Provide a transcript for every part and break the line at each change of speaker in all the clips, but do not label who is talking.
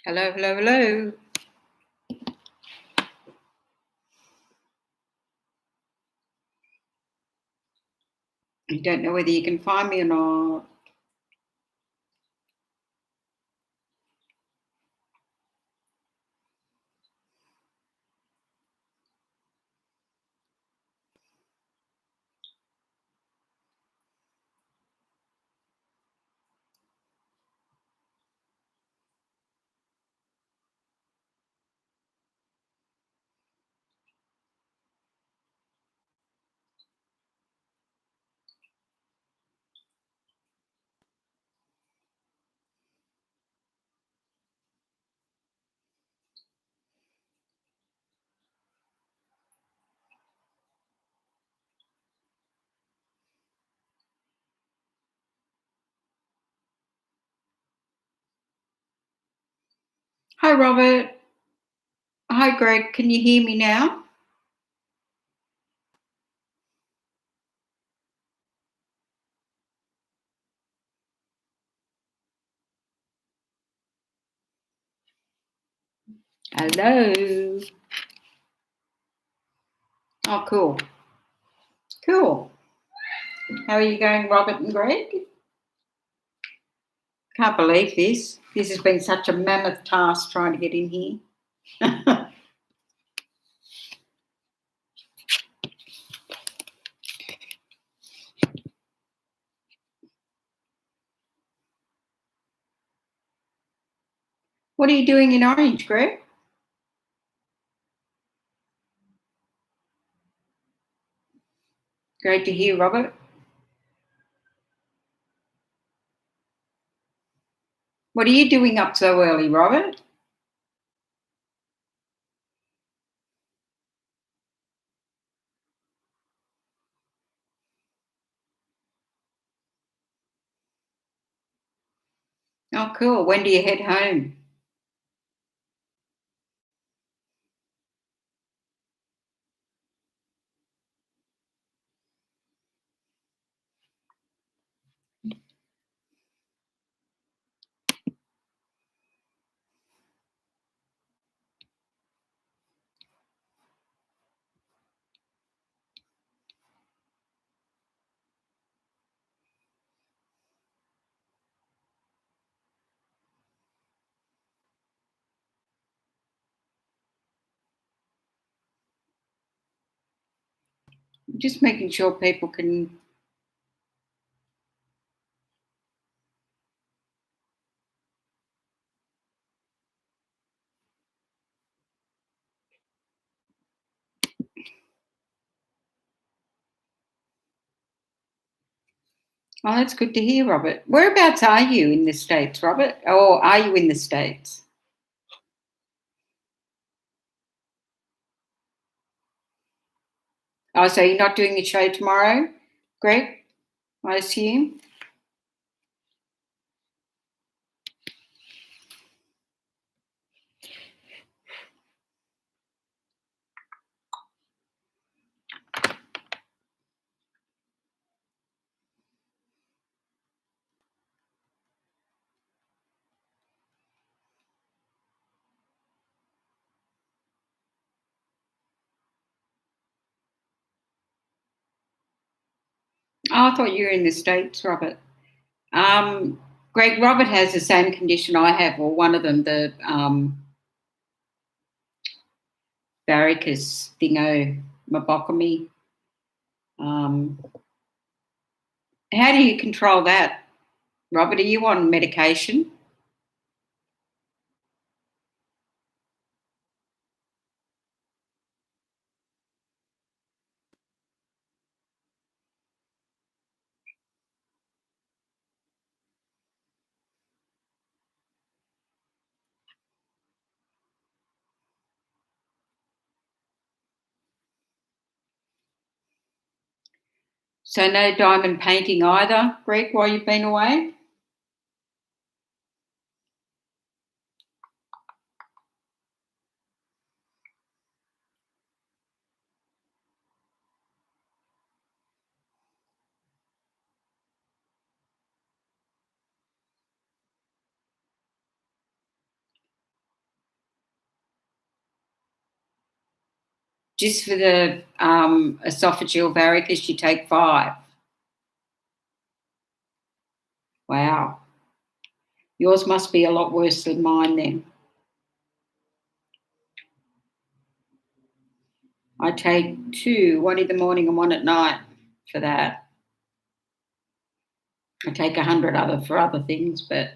Hello, hello, hello. I don't know whether you can find me or not. Hi, Robert. Hi, Greg. Can you hear me now? Hello. Oh, cool. Cool. How are you going, Robert and Greg? Can't believe this. This has been such a mammoth task trying to get in here. What are you doing in Orange, Greg? Great to hear, Robert. What are you doing up so early, Robert? Oh, cool. When do you head home? Just making sure people can. Oh, that's good to hear, Robert. Whereabouts are you in the States, Robert? Or are you in the States? Oh, so you're not doing the show tomorrow, Greg, I assume? Oh, I thought you were in the States, Robert. Um, Greg, Robert has the same condition I have, or one of them, the varicose thingo-mabochemy. Um, how do you control that, Robert? Are you on medication? So no diamond painting either, Greg, while you've been away? Just for the esophageal varicose, you take 5. Wow. Yours must be a lot worse than mine then. I take 2, one in the morning and one at night for that. I take 100 for other things, but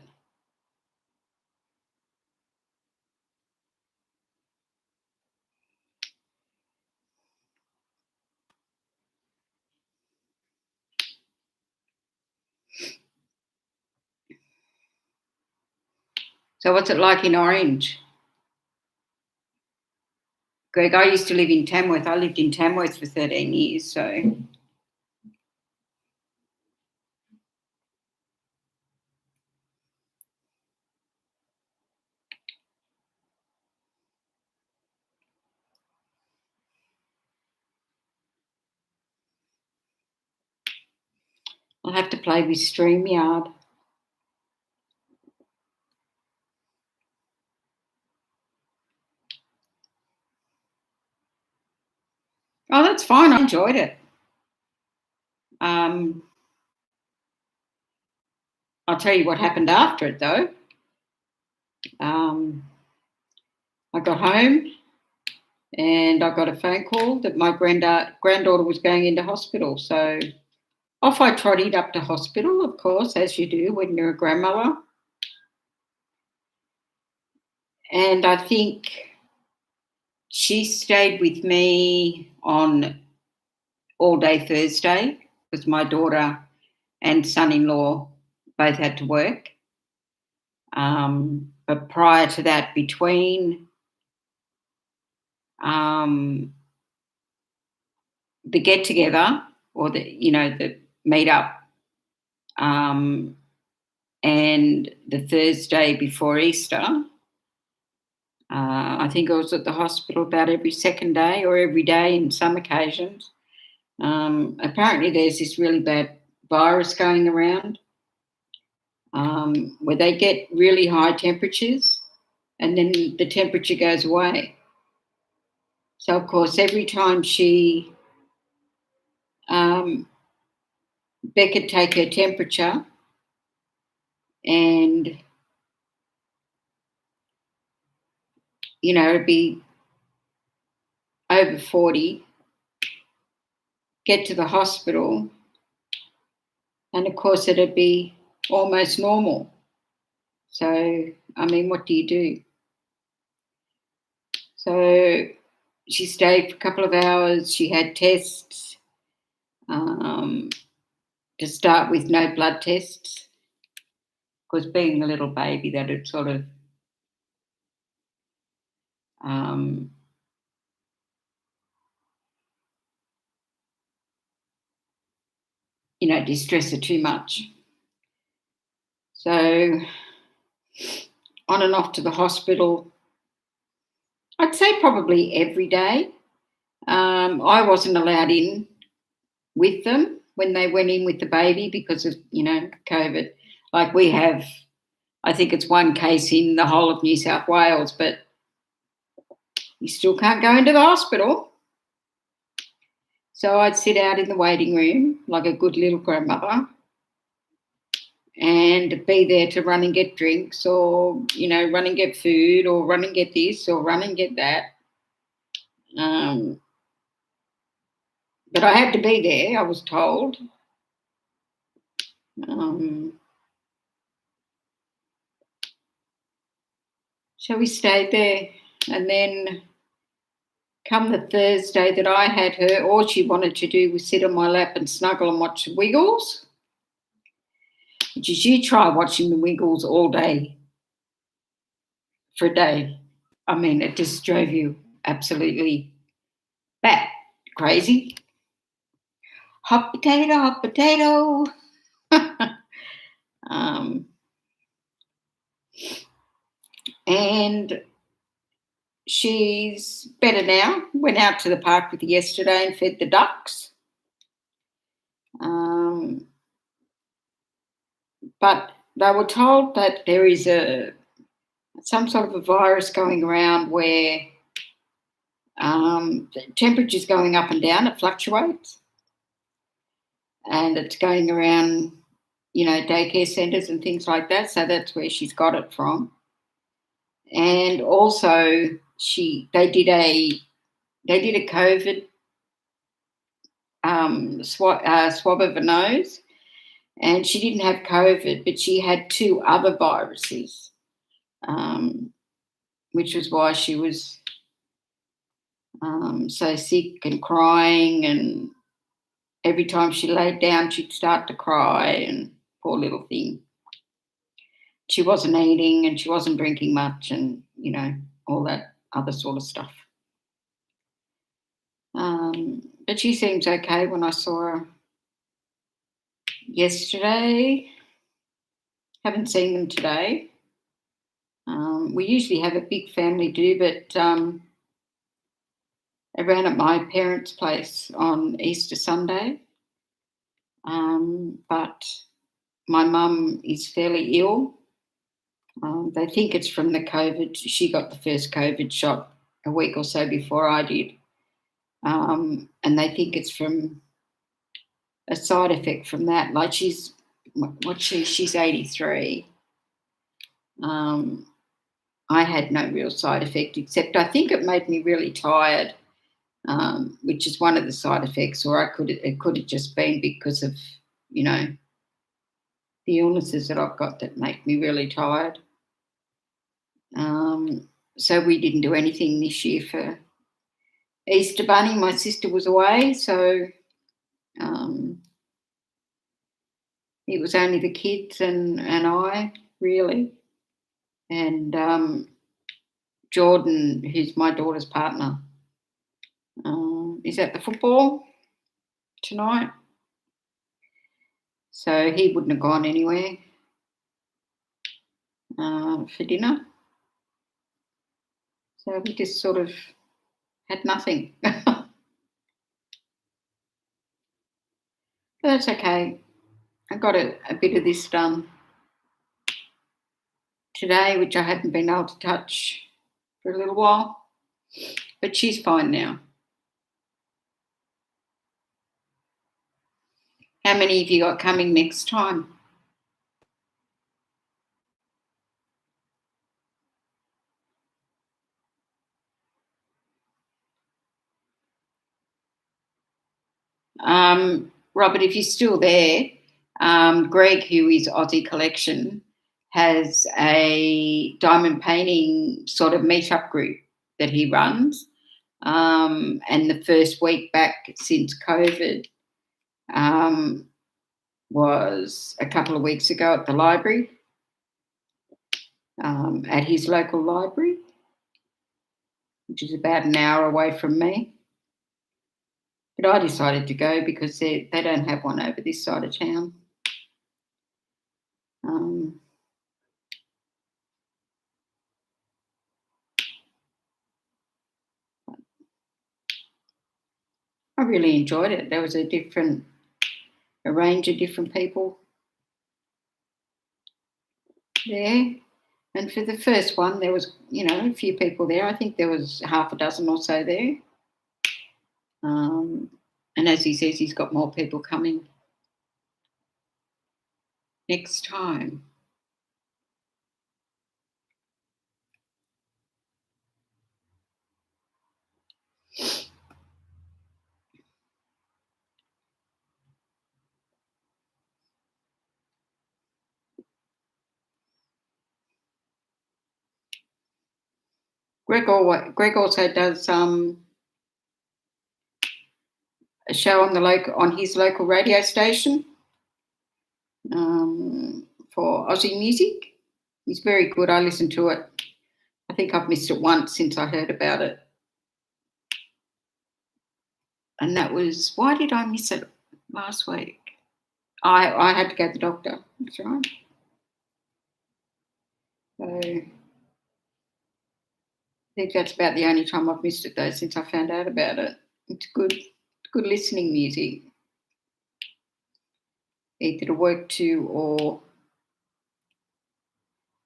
so what's it like in Orange? Greg, I used to live in Tamworth. I lived in Tamworth for 13 years, so I'll have to play with StreamYard. Oh, that's fine. I enjoyed it. I'll tell you what happened after it, though. I got home and I got a phone call that my granddaughter was going into hospital. So off I trotted up to hospital, of course, as you do when you're a grandmother. And I think she stayed with me on all day Thursday because my daughter and son-in-law both had to work. But prior to that, between the get-together or the meet-up and the Thursday before Easter, I think I was at the hospital about every second day or every day in some occasions. Apparently there's this really bad virus going around where they get really high temperatures and then the temperature goes away. So, of course, every time Becca take her temperature and, it'd be over 40, get to the hospital, and, of course, it'd be almost normal. So, I mean, what do you do? So she stayed for a couple of hours. She had tests. To start with, no blood tests, because being a little baby, that had sort of distress her too much. So on and off to the hospital, I'd say probably every day. I wasn't allowed in with them when they went in with the baby because of, COVID. Like we have, I think it's one case in the whole of New South Wales, but you still can't go into the hospital. So I'd sit out in the waiting room like a good little grandmother and be there to run and get drinks or, run and get food or run and get this or run and get that. But I had to be there, I was told. So we stayed there, and then come the Thursday that I had her, all she wanted to do was sit on my lap and snuggle and watch the Wiggles, which is you try watching the Wiggles all day for a day. I mean, it just drove you absolutely bat crazy. Hot potato, hot potato. And she's better now. Went out to the park with her yesterday and fed the ducks. But they were told that there is some sort of a virus going around where The temperature's going up and down, it fluctuates, and it's going around, daycare centres and things like that. So that's where she's got it from. And also, they did a COVID swab of her nose, and she didn't have COVID, but she had 2 other viruses, which was why she was so sick and crying, and every time she laid down, she'd start to cry, and poor little thing. She wasn't eating and she wasn't drinking much, and, all that other sort of stuff. But she seems okay when I saw her yesterday. Haven't seen them today. We usually have a big family do, but around at my parents' place on Easter Sunday. But my mum is fairly ill. They think it's from the COVID. She got the first COVID shot a week or so before I did. And they think it's from a side effect from that. Like she's 83. I had no real side effect, except I think it made me really tired, which is one of the side effects, or it could have just been because of, the illnesses that I've got that make me really tired. So we didn't do anything this year for Easter Bunny. My sister was away, so it was only the kids and I, really. And Jordan, who's my daughter's partner, is at the football tonight. So he wouldn't have gone anywhere for dinner. So we just sort of had nothing. But that's okay. I got a bit of this done today, which I hadn't been able to touch for a little while. But she's fine now. How many have you got coming next time? Robert, if you're still there, Greg, who is Aussie Collection, has a diamond painting sort of meetup group that he runs. And the first week back since COVID was a couple of weeks ago at the library, at his local library, which is about an hour away from me. But I decided to go because they don't have one over this side of town. I really enjoyed it. There was a range of different people there. And for the first one, there was, a few people there. I think there was half a dozen or so there. And as he says, he's got more people coming next time. Greg also does a show on his local radio station for Aussie music. He's very good. I listen to it. I think I've missed it once since I heard about it. And that was, why did I miss it last week? I had to go to the doctor. That's right. So I think that's about the only time I've missed it, though, since I found out about it. It's good listening music, either to work to or,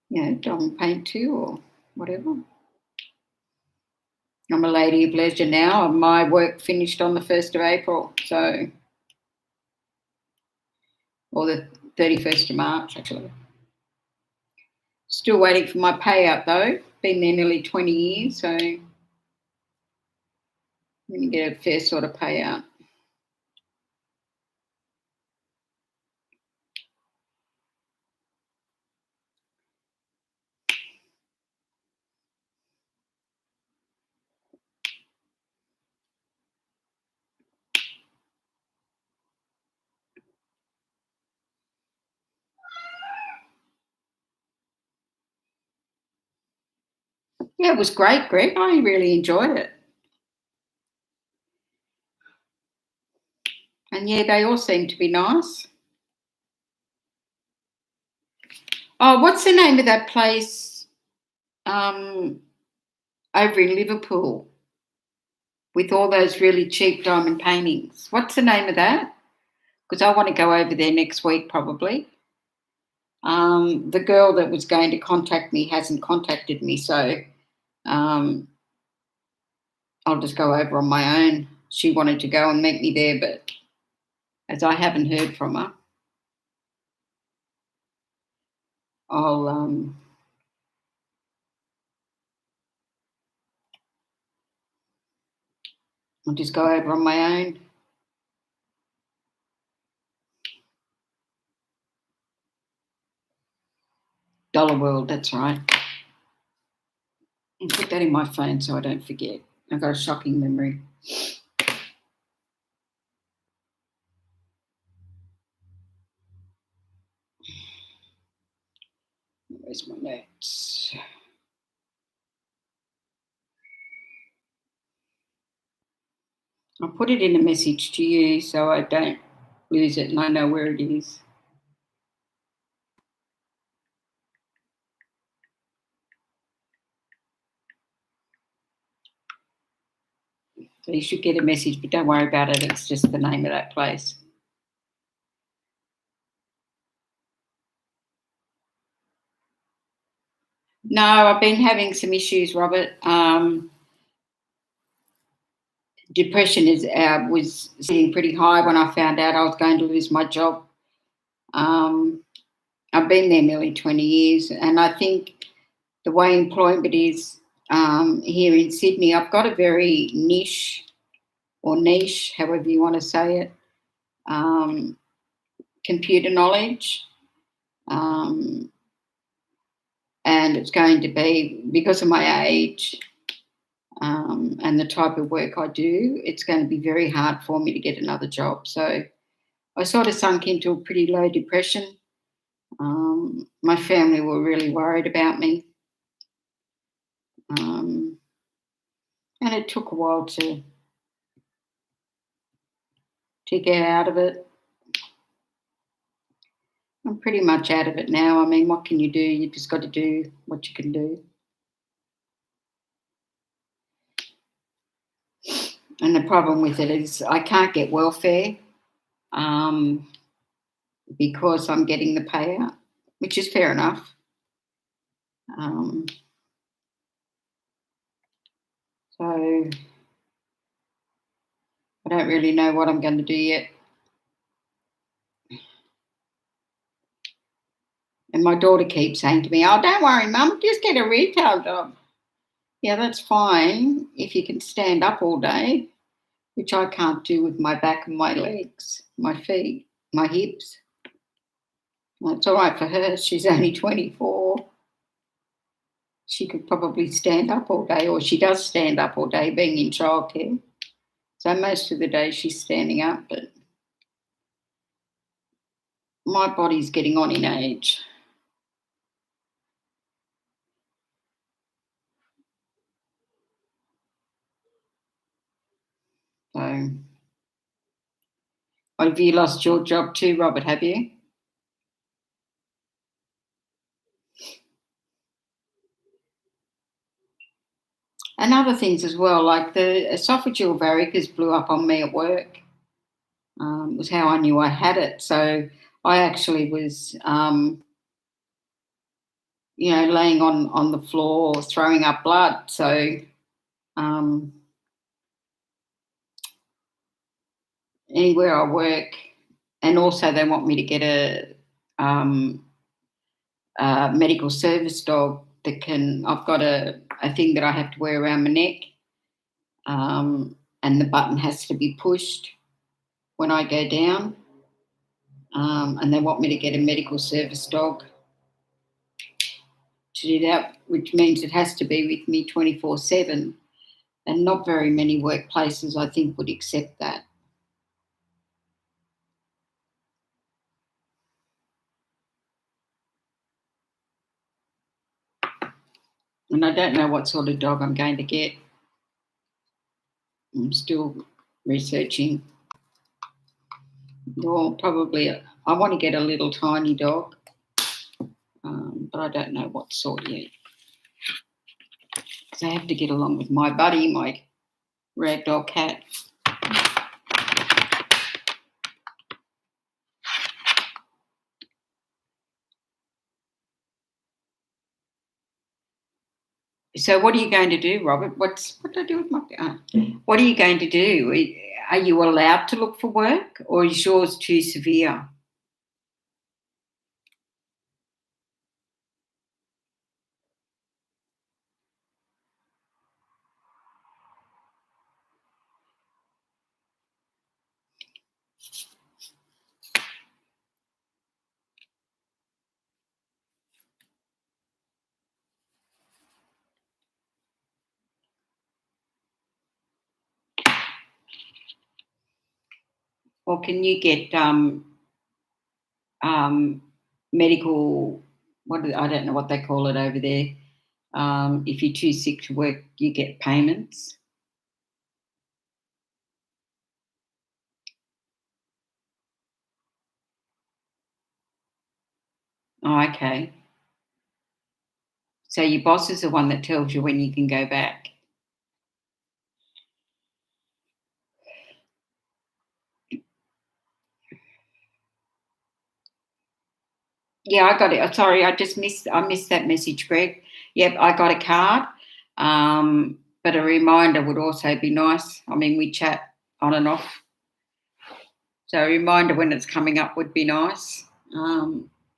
diamond paint to or whatever. I'm a lady of leisure now. My work finished on the 1st of April, or the 31st of March, actually. Still waiting for my payout, though. Been there nearly 20 years, so I'm going to get a fair sort of payout. Yeah, it was great, Greg. I really enjoyed it. And yeah, they all seem to be nice. Oh, what's the name of that place over in Liverpool with all those really cheap diamond paintings? What's the name of that? Because I want to go over there next week probably. The girl that was going to contact me hasn't contacted me, so I'll just go over on my own. She wanted to go and meet me there, but as I haven't heard from her, I'll just go over on my own. Dollar World, that's right. I'll put that in my phone so I don't forget. I've got a shocking memory. Where's my notes? I'll put it in a message to you so I don't lose it and I know where it is. So you should get a message, but don't worry about it. It's just the name of that place. No, I've been having some issues, Robert. Depression was sitting pretty high when I found out I was going to lose my job. I've been there nearly 20 years, and I think the way employment is here in Sydney, I've got a very niche, however you want to say it, computer knowledge. And it's going to be, because of my age and the type of work I do, it's going to be very hard for me to get another job. So I sort of sunk into a pretty low depression. My family were really worried about me. And it took a while to get out of it. I'm pretty much out of it now. I mean, what can you do? You just got to do what you can do. And the problem with it is I can't get welfare because I'm getting the payout, which is fair enough. So I don't really know what I'm going to do yet. And my daughter keeps saying to me, "Oh, don't worry, Mum, just get a retail job." Yeah, that's fine if you can stand up all day, which I can't do with my back and my legs, my feet, my hips. Well, it's all right for her. She's only 24. She could probably stand up all day, or she does stand up all day being in childcare. So most of the day she's standing up, but my body's getting on in age. So, have you lost your job too, Robert, have you? And other things as well, like the esophageal varicose blew up on me at work. Was how I knew I had it. So I actually was, laying on the floor throwing up blood. So anywhere I work, and also they want me to get a medical service dog that can. I've got a thing that I have to wear around my neck, and the button has to be pushed when I go down, and they want me to get a medical service dog to do that, which means it has to be with me 24/7, and not very many workplaces, I think, would accept that. And I don't know what sort of dog I'm going to get. I'm still researching. Well, probably I want to get a little tiny dog, but I don't know what sort yet. Because I have to get along with my buddy, my ragdoll cat. So, what are you going to do, Robert? What did I do with my? What are you going to do? Are you allowed to look for work, or is yours too severe? Or can you get medical? I don't know what they call it over there. If you're too sick to work, you get payments. Oh, okay. So your boss is the one that tells you when you can go back. Yeah, I got it. Sorry, I missed that message, Greg. Yep, I got a card. But a reminder would also be nice. I mean, we chat on and off. So a reminder when it's coming up would be nice.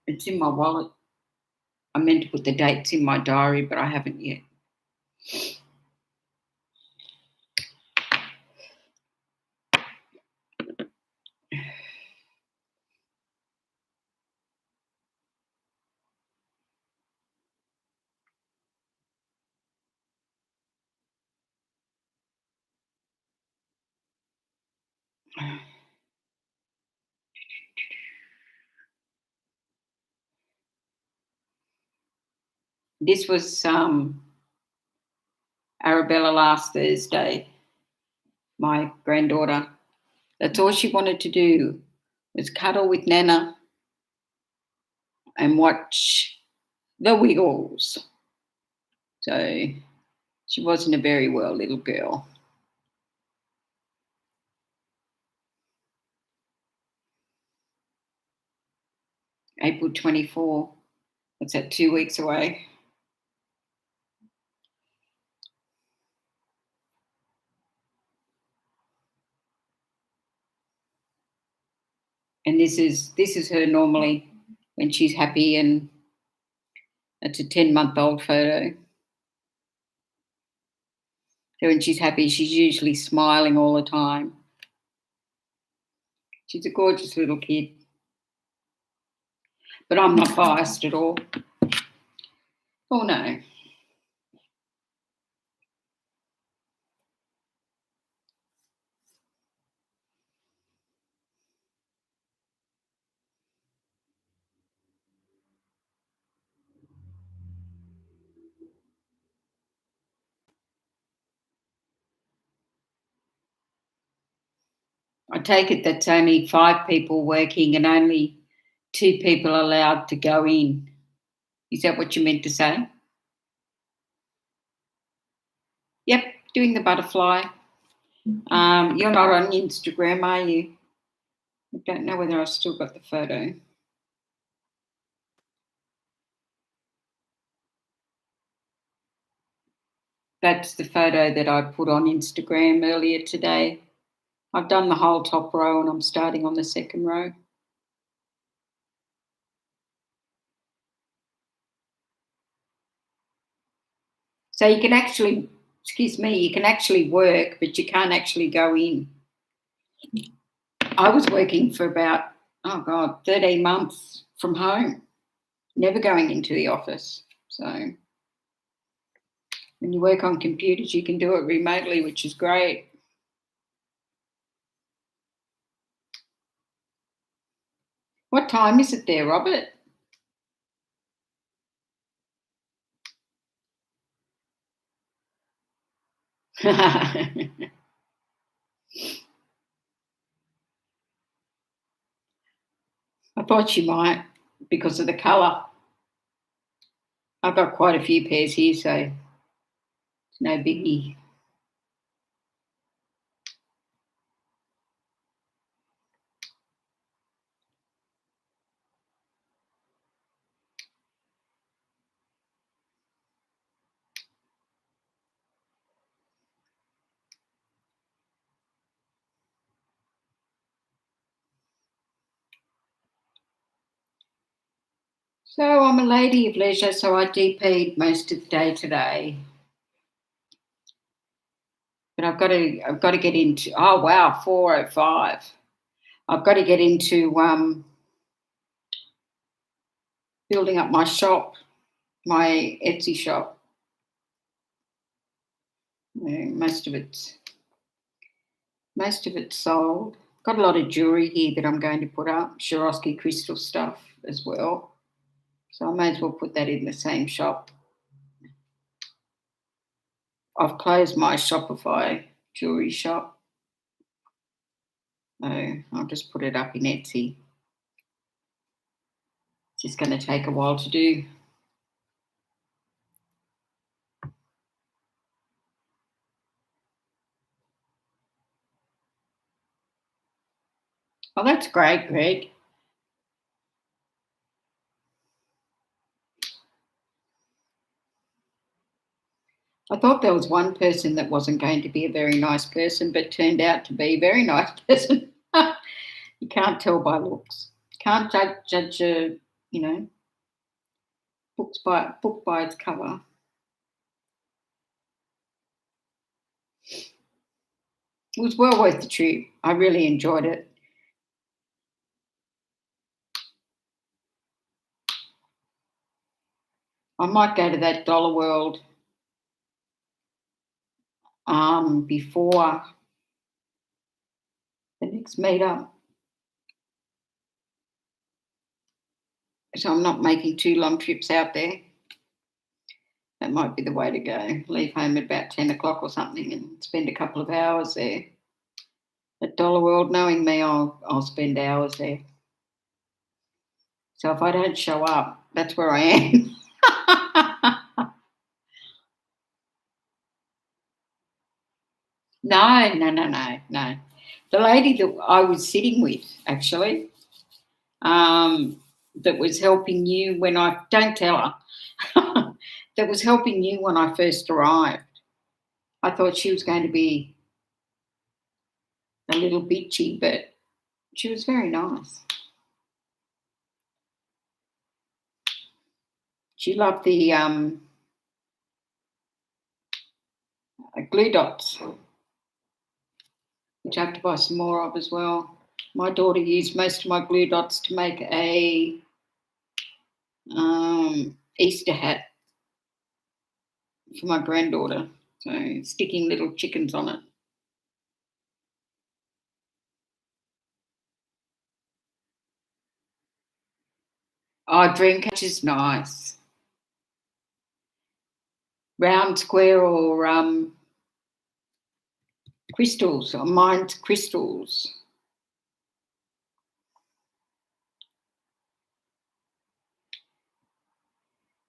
It's in my wallet. I meant to put the dates in my diary, but I haven't yet. This was Arabella last Thursday, my granddaughter. That's all she wanted to do was cuddle with Nana and watch the Wiggles. So she wasn't a very well little girl. April 24. That's at 2 weeks away. And this is her normally when she's happy, and it's a 10-month-old photo. So when she's happy, she's usually smiling all the time. She's a gorgeous little kid. But I'm not biased at all. Oh no. I take it that's only 5 people working and only 2 people allowed to go in. Is that what you meant to say? Yep, doing the butterfly. You're not on Instagram, are you? I don't know whether I've still got the photo. That's the photo that I put on Instagram earlier today. I've done the whole top row and I'm starting on the second row. So you can actually, excuse me, you can actually work, but you can't actually go in. I was working for about, 13 months from home, never going into the office. So when you work on computers, you can do it remotely, which is great. What time is it there, Robert? I thought you might because of the colour. I've got quite a few pairs here, so it's no biggie. So I'm a lady of leisure, so I DP'd most of the day today. But I've got to get into 4:05. I've got to get into building up my shop, my Etsy shop. Most of it's sold. Got a lot of jewellery here that I'm going to put up, Swarovski crystal stuff as well. So I may as well put that in the same shop. I've closed my Shopify jewellery shop. So I'll just put it up in Etsy. It's just going to take a while to do. Oh, that's great, Greg. I thought there was one person that wasn't going to be a very nice person, but turned out to be a very nice person. You can't tell by looks. Can't judge a, book by its cover. It was well worth the trip. I really enjoyed it. I might go to that Dollar World before the next meetup. So I'm not making too long trips out there. That might be the way to go. Leave home at about 10 o'clock or something and spend a couple of hours there. At Dollar World, knowing me, I'll spend hours there. So if I don't show up, that's where I am. No. The lady that I was sitting with, actually, that was helping you when don't tell her, that was helping you when I first arrived. I thought she was going to be a little bitchy, but she was very nice. She loved the glue dots, which I have to buy some more of as well. My daughter used most of my glue dots to make a Easter hat for my granddaughter. So sticking little chickens on it. Oh, Dreamcatcher is nice. Round, square, or crystals, or mined crystals.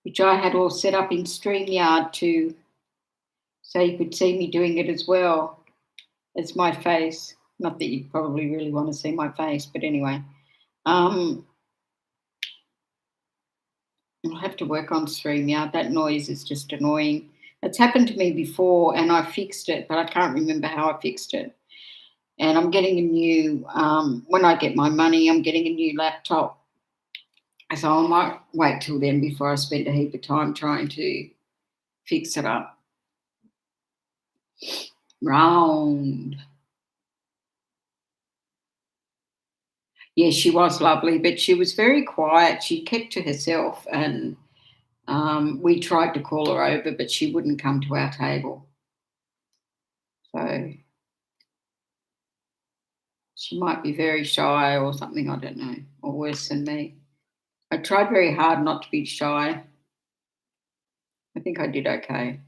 Which I had all set up in StreamYard too, so you could see me doing it as well as my face. Not that you probably really want to see my face, but anyway. I'll have to work on StreamYard. That noise is just annoying. It's happened to me before and I fixed it, but I can't remember how I fixed it. And I'm getting a new, when I get my money, I'm getting a new laptop. So I might wait till then before I spend a heap of time trying to fix it up. Round. Yeah, she was lovely, but she was very quiet. She kept to herself, and we tried to call her over, but she wouldn't come to our table. So she might be very shy or something, I don't know, or worse than me. I tried very hard not to be shy. I think I did okay.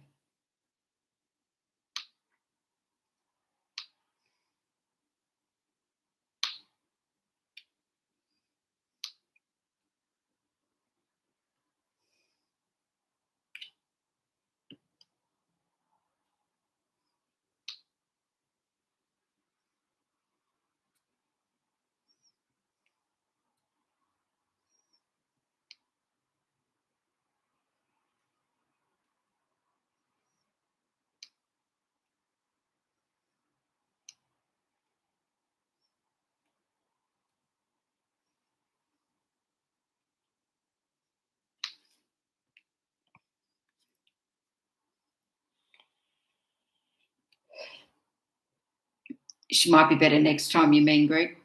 She might be better next time, you mean, Greg?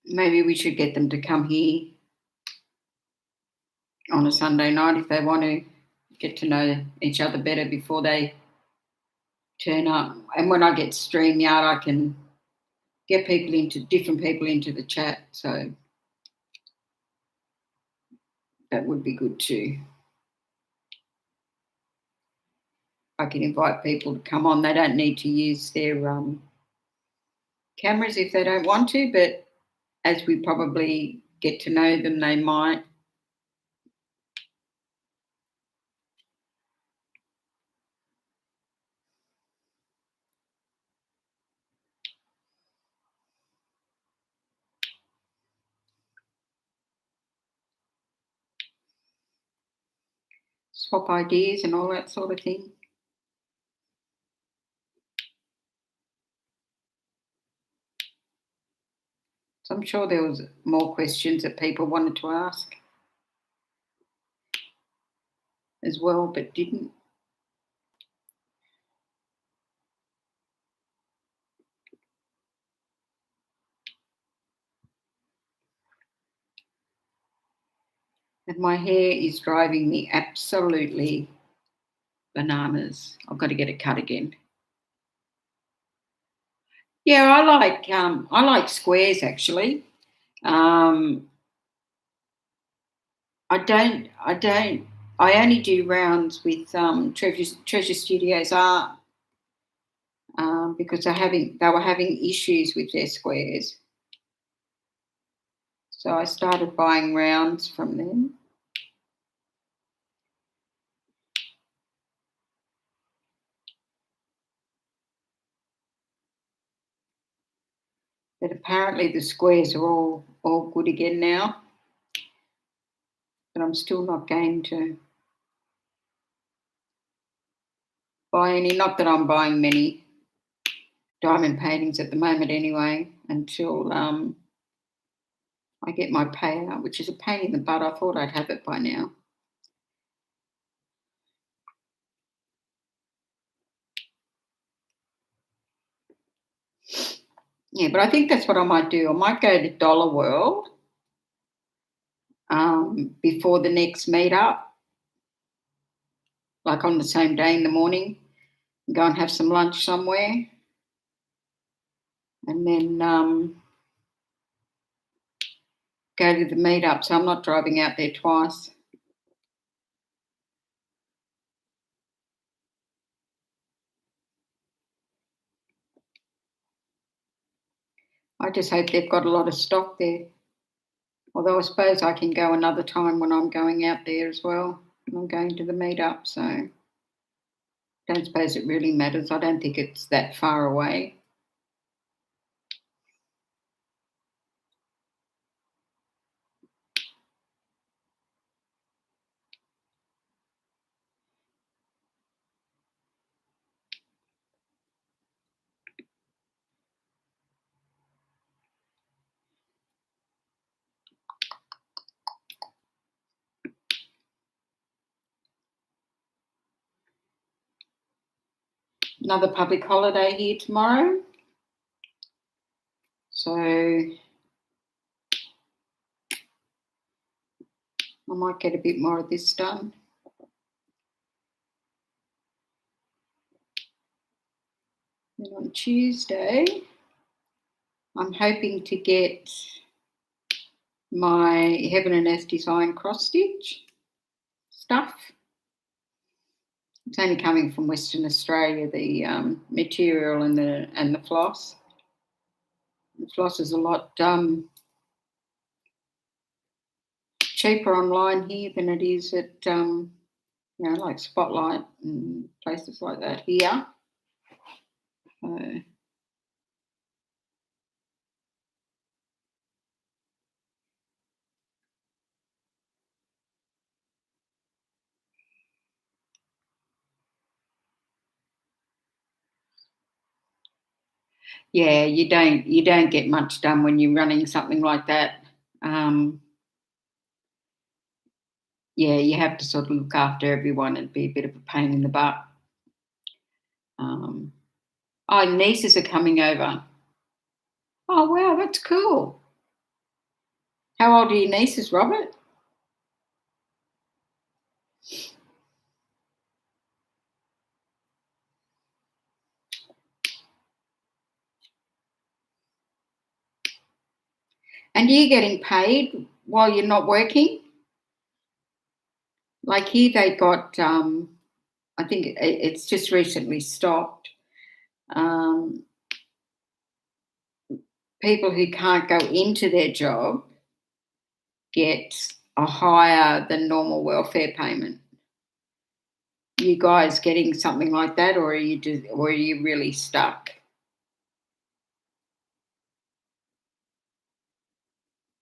Maybe we should get them to come here on a Sunday night if they want to get to know each other better before they turn up. And when I get StreamYard, I can get different people into the chat. So that would be good too. I can invite people to come on. They don't need to use their cameras if they don't want to, but as we probably get to know them, they might. Swap ideas and all that sort of thing. So I'm sure there was more questions that people wanted to ask as well, but didn't. And my hair is driving me absolutely bananas. I've got to get it cut again. Yeah, I like squares actually. I only do rounds with Treasure Studios Art because they were having issues with their squares. So I started buying rounds from them. But apparently the squares are all good again now. But I'm still not going to buy any. Not that I'm buying many diamond paintings at the moment anyway, until I get my payout, which is a pain in the butt. I thought I'd have it by now. Yeah, but I think that's what I might do. I might go to Dollar World before the next meetup, like on the same day in the morning, go and have some lunch somewhere. and then go to the meetup. So I'm not driving out there twice. I just hope they've got a lot of stock there. Although I suppose I can go another time when I'm going out there as well. I'm going to the meetup, so don't suppose it really matters. I don't think it's that far away. Another public holiday here tomorrow. So I might get a bit more of this done. Then on Tuesday, I'm hoping to get my Heaven and Earth Design cross stitch stuff. It's only coming from Western Australia, the material and the floss. The floss is a lot cheaper online here than it is at like Spotlight and places like that here. Yeah, you don't get much done when you're running something like that. Yeah, you have to sort of look after everyone and be a bit of a pain in the butt. Nieces are coming over. Oh, wow, that's cool. How old are your nieces, Robert? And you're getting paid while you're not working? Like here they got, I think it's just recently stopped. People who can't go into their job get a higher than normal welfare payment. You guys getting something like that, or are you really stuck?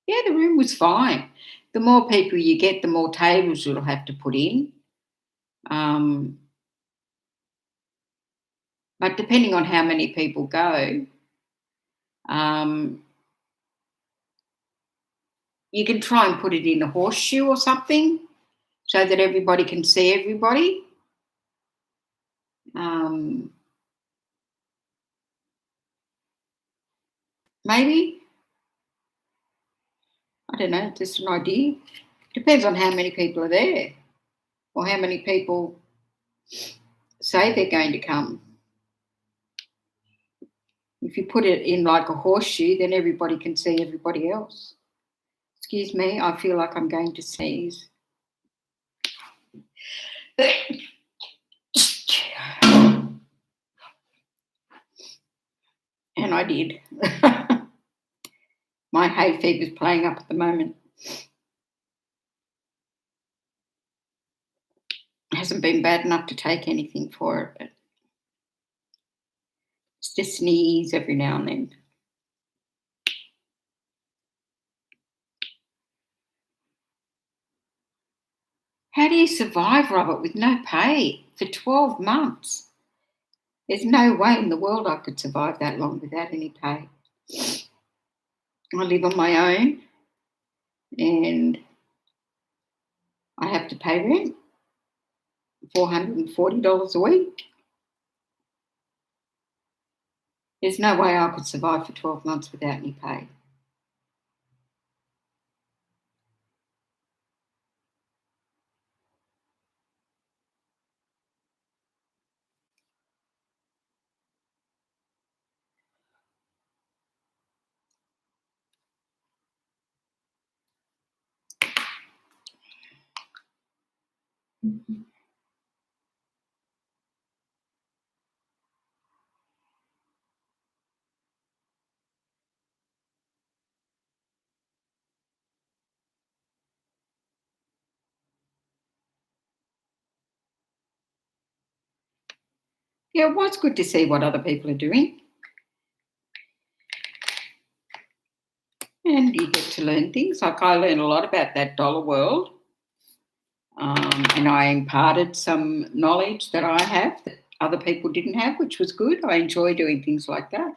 Yeah, the room was fine. The more people you get, the more tables you'll have to put in. But depending on how many people go, you can try and put it in a horseshoe or something so that everybody can see everybody. Maybe. I don't know, just an idea. Depends on how many people are there or how many people say they're going to come. If you put it in like a horseshoe, then everybody can see everybody else. Excuse me, I feel like I'm going to sneeze. And I did. My hay fever's playing up at the moment. It hasn't been bad enough to take anything for it, but it's just sneeze every now and then. How do you survive, Robert, with no pay for 12 months? There's no way in the world I could survive that long without any pay. I live on my own and I have to pay rent, $440 a week. There's no way I could survive for 12 months without any pay. Yeah, it was good to see what other people are doing. And you get to learn things. Like I learned a lot about that dollar world. And I imparted some knowledge that I have that other people didn't have, which was good. I enjoy doing things like that.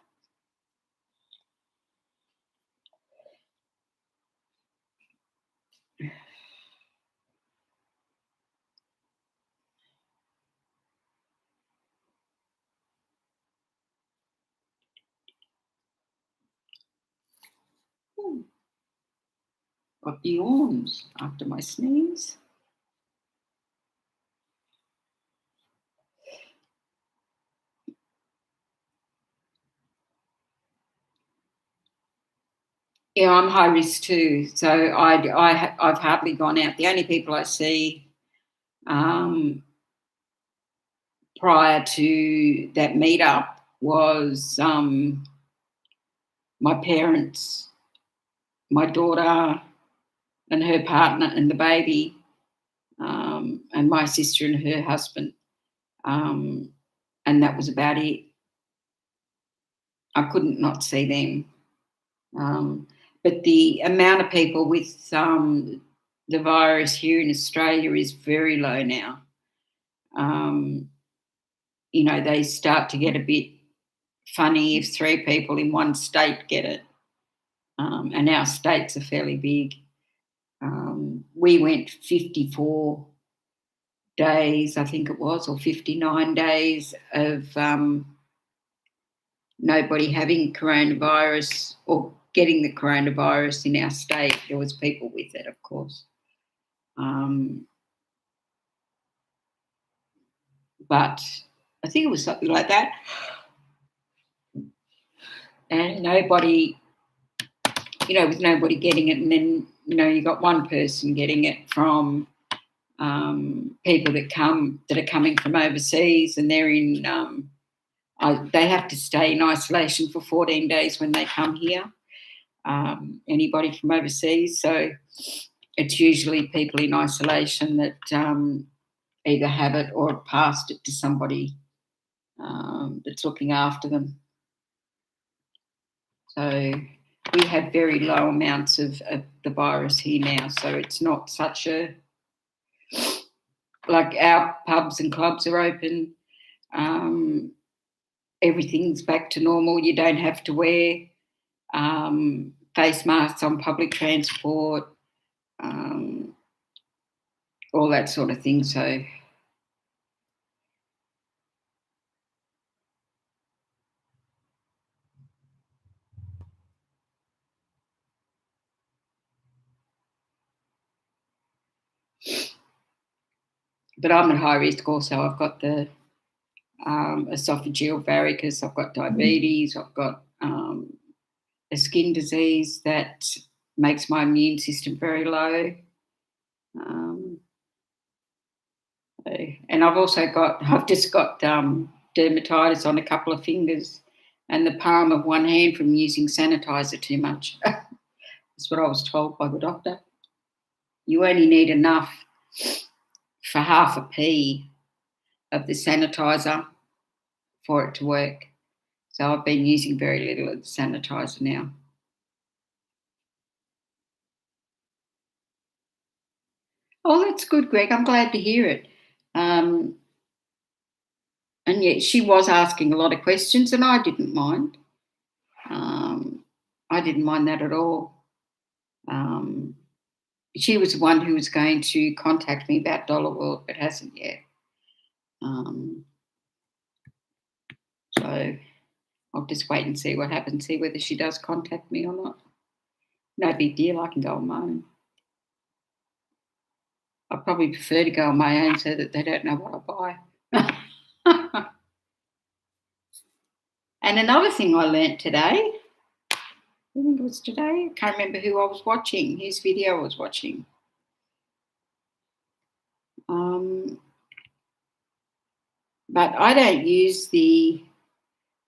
Ooh, got the yawns after my sneeze. Yeah, I'm high risk too. So I've hardly gone out. The only people I see um, prior to that meetup was my parents, my daughter and her partner and the baby, and my sister and her husband. And that was about it. I couldn't not see them. But the amount of people with the virus here in Australia is very low now. Um, they start to get a bit funny if 3 people in one state get it. And our states are fairly big. We went 54 days, I think it was, or 59 days of nobody having coronavirus or getting the coronavirus in our state. There was people with it, of course. But I think it was something like that. And nobody, with nobody getting it. And then, you got one person getting it from people that are coming from overseas, and they're in, they have to stay in isolation for 14 days when they come here. Anybody from overseas. So it's usually people in isolation that either have it or have passed it to somebody that's looking after them. So we have very low amounts of the virus here now. So it's not such like our pubs and clubs are open. Everything's back to normal. You don't have to wear face masks on public transport, all that sort of thing. So but I'm at high risk also. I've got the esophageal varicose, I've got diabetes, I've got a skin disease that makes my immune system very low. And I've just got dermatitis on a couple of fingers and the palm of one hand from using sanitizer too much. That's what I was told by the doctor. You only need enough for half a pea of the sanitizer for it to work. So I've been using very little of the sanitizer now. Oh, that's good, Greg. I'm glad to hear it. And yet she was asking a lot of questions and I didn't mind. I didn't mind that at all. She was the one who was going to contact me about Dollar World, but hasn't yet. So I'll just wait and see what happens, see whether she does contact me or not. No big deal, I can go on my own. I probably prefer to go on my own so that they don't know what I buy. And another thing I learnt today, I think it was today, I can't remember who I was watching, whose video I was watching. But I don't use the,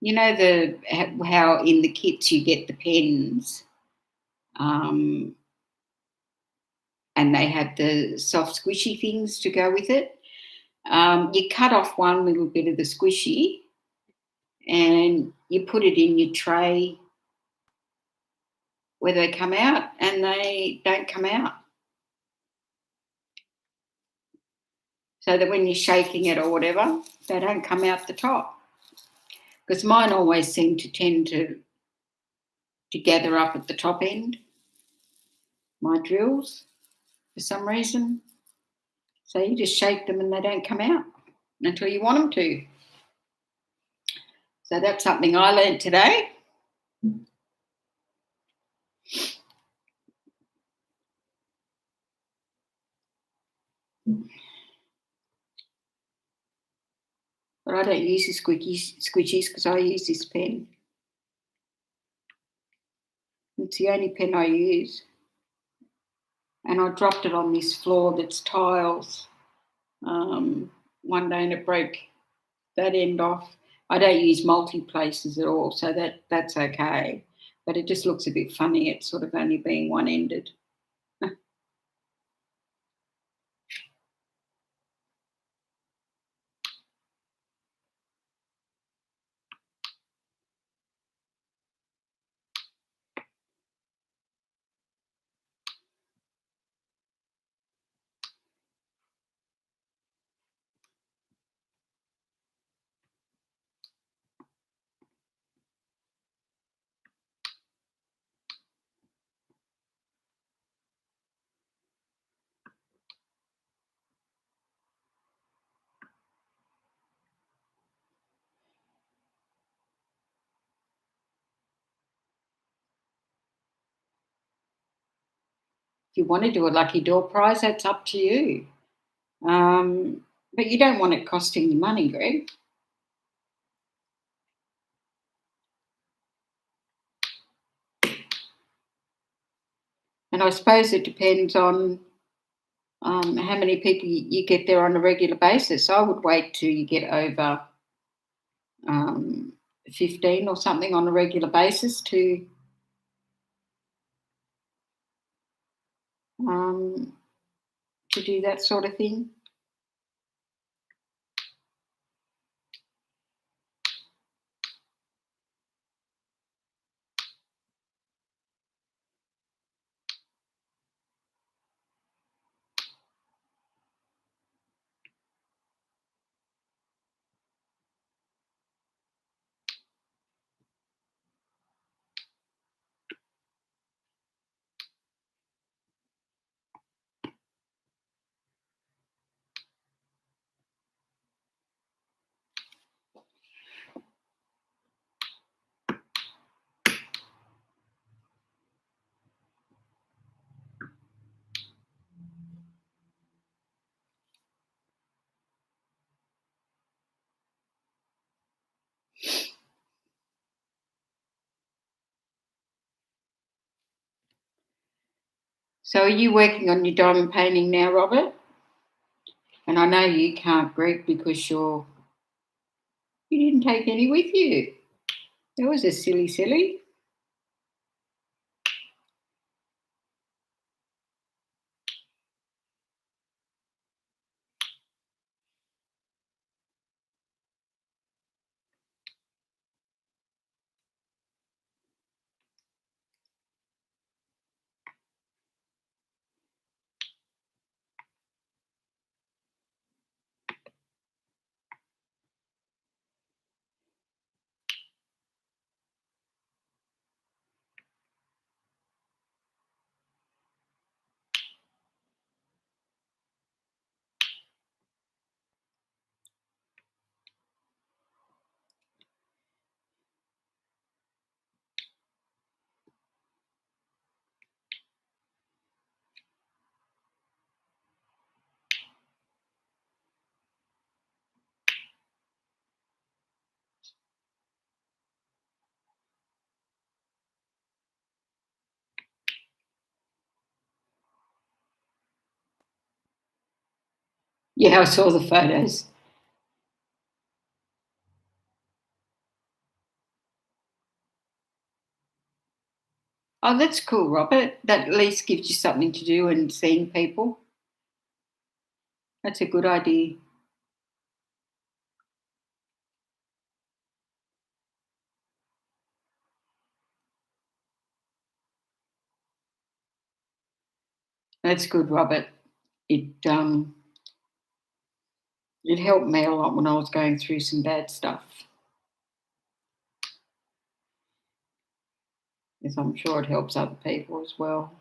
how in the kits you get the pens, and they have the soft squishy things to go with it. You cut off one little bit of the squishy and you put it in your tray where they come out, and they don't come out. So that when you're shaking it or whatever, they don't come out the top. Because mine always seem to tend to gather up at the top end, my drills, for some reason. So you just shake them and they don't come out until you want them to. So that's something I learned today. But I don't use the squishies because I use this pen. It's the only pen I use. And I dropped it on this floor that's tiles one day and it broke that end off. I don't use multi-places at all, so that's okay. But it just looks a bit funny. It's sort of only being one-ended. If you want to do a lucky door prize, that's up to you. But you don't want it costing you money, Greg. And I suppose it depends on how many people you get there on a regular basis. I would wait till you get over 15 or something on a regular basis to do that sort of thing. So are you working on your diamond painting now, Robert? And I know you can't, Greg, because you didn't take any with you. That was a silly. Yeah, I saw the photos. Oh, that's cool, Robert. That at least gives you something to do and seeing people. That's a good idea. That's good, Robert. It it helped me a lot when I was going through some bad stuff, as I'm sure it helps other people as well.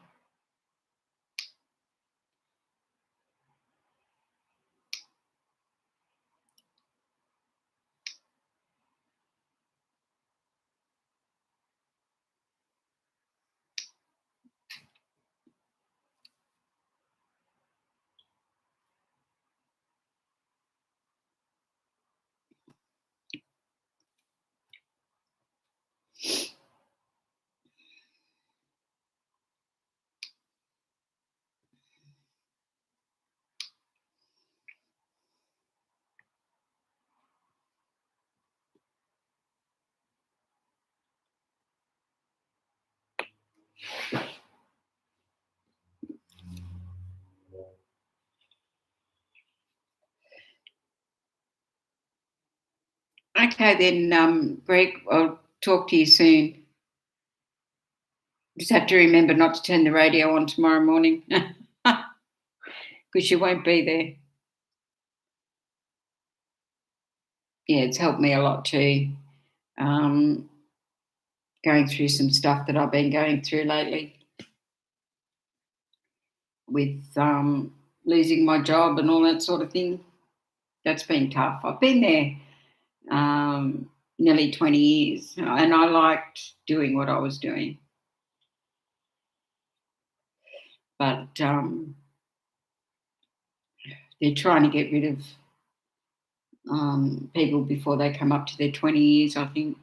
Okay, then, Greg, I'll talk to you soon. Just have to remember not to turn the radio on tomorrow morning because you won't be there. Yeah, it's helped me a lot too. Um, Going through some stuff that I've been going through lately with losing my job and all that sort of thing. That's been tough. I've been there nearly 20 years and I liked doing what I was doing. But they're trying to get rid of people before they come up to their 20 years, I think.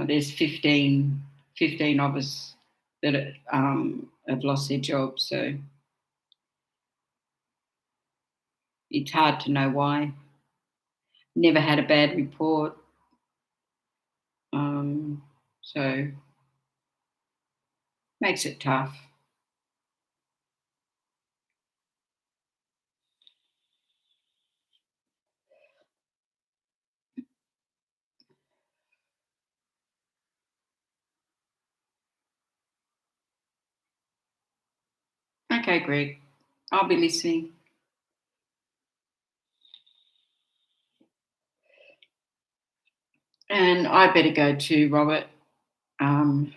There's 15 of us that have lost their jobs, so it's hard to know why. Never had a bad report, so makes it tough. Okay, Greg, I'll be listening. And I better go too, Robert. Um,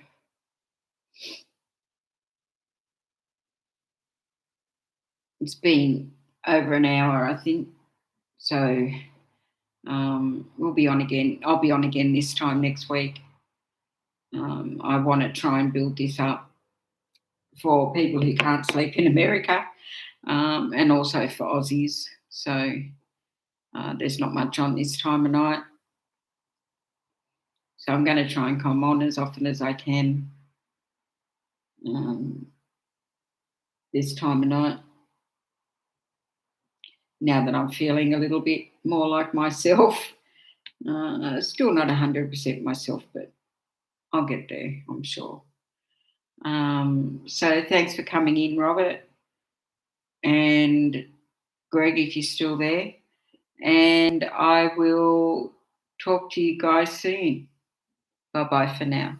it's been over an hour, I think. So we'll be on again. I'll be on again this time next week. I want to try and build this up for people who can't sleep in America and also for Aussies. So there's not much on this time of night. So I'm going to try and come on as often as I can um, this time of night. Now that I'm feeling a little bit more like myself, still not 100% myself, but I'll get there, I'm sure. So thanks for coming in, Robert, and Greg, if you're still there. And I will talk to you guys soon. Bye bye for now.